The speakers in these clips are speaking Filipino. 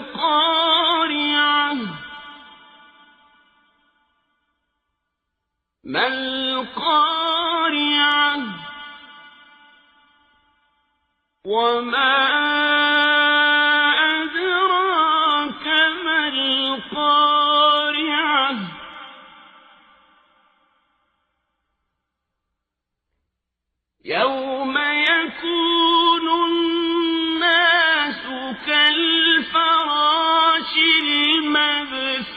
القارعة ما القارعة وما أدراك ما القارعة يوم يكون الناس كالفراش المبثوث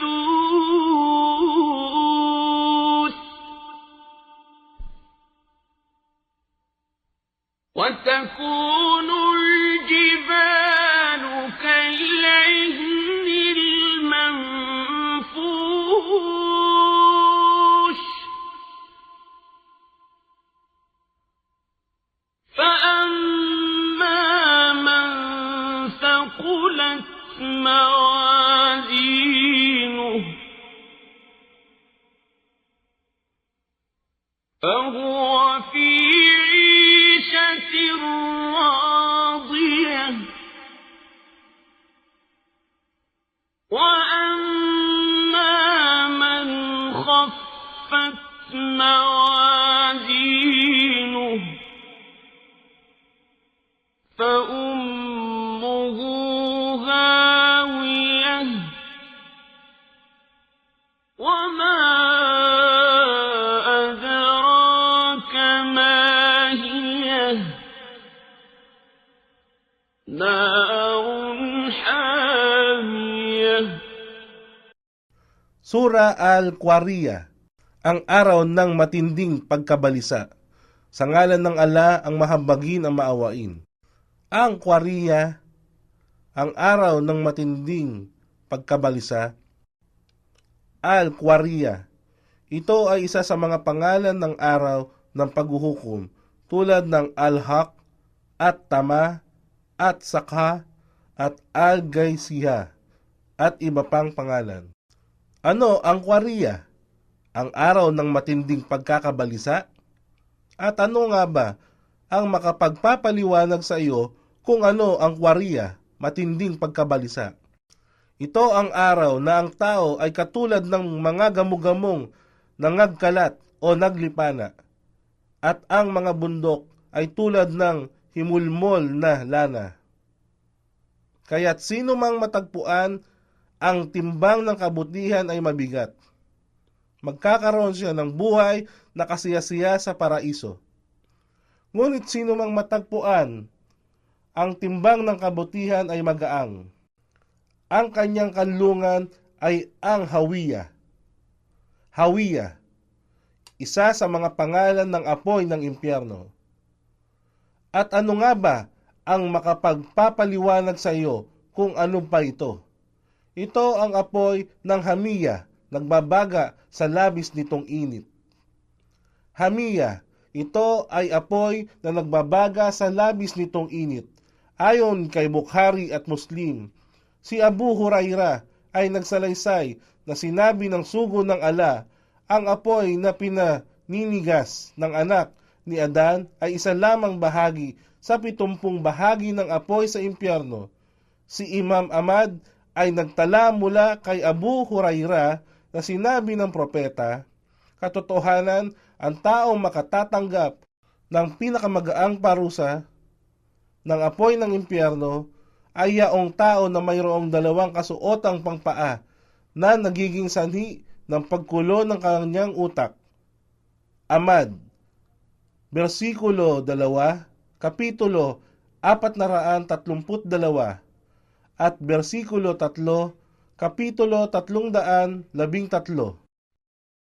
وتكون الجبال كالعهن المنفوش فأما من ثقلت موازينه فهو في عيشة راضية وأما من خفت موازينه فأمه هاوية وما أدراك ما هي نار حامية. Sura Al-Qari'ah, ang araw ng matinding pagkabalisa. Sa ngalan ng Allah, ang mahabagin ang maawain. Ang Qari'ah, ang araw ng matinding pagkabalisa. Al-Qari'ah, ito ay isa sa mga pangalan ng araw ng paghuhukom tulad ng Al-Haq, At-Tama, At-Sakha, at Al-Gaysiyah, at iba pang pangalan. Ano ang Qari'ah? Ang araw ng matinding pagkakabalisa? At ano nga ba ang makapagpapaliwanag sa iyo kung ano ang Qari'ah, matinding pagkabalisa? Ito ang araw na ang tao ay katulad ng mga gamugamong nangagkalat o naglipana, at ang mga bundok ay tulad ng himulmol na lana. Kaya't sino mang matagpuan ang timbang ng kabutihan ay mabigat. Magkakaroon siya ng buhay na kasiyasiya sa paraiso. Ngunit sino mang matagpuan ang timbang ng kabutihan ay magaang. Ang kanyang kanlungan ay ang Hawiyah. Hawiyah, isa sa mga pangalan ng apoy ng impyerno. At ano nga ba ang makapagpapaliwanag sa iyo kung ano pa ito? Ito ang apoy ng Hamiyah, nagbabaga sa labis nitong init. Hamiyah, ito ay apoy na nagbabaga sa labis nitong init. Ayon kay Bukhari at Muslim, si Abu Hurairah ay nagsalaysay na sinabi ng sugo ng Allah, ang apoy na pinaninigas ng anak ni Adan ay isa lamang bahagi sa 70 bahagi ng apoy sa impyerno. Si Imam Ahmad ay nagtala mula kay Abu Hurairah na sinabi ng propeta, katotohanan, ang taong makatatanggap ng pinakamagaang parusa ng apoy ng impyerno ay yaong tao na mayroong 2 kasuotang pangpaa na nagiging sanhi ng pagkulo ng kanyang utak. Ahmad, versikulo 2, kapitulo 432, at versikulo 3, kapitulo 313.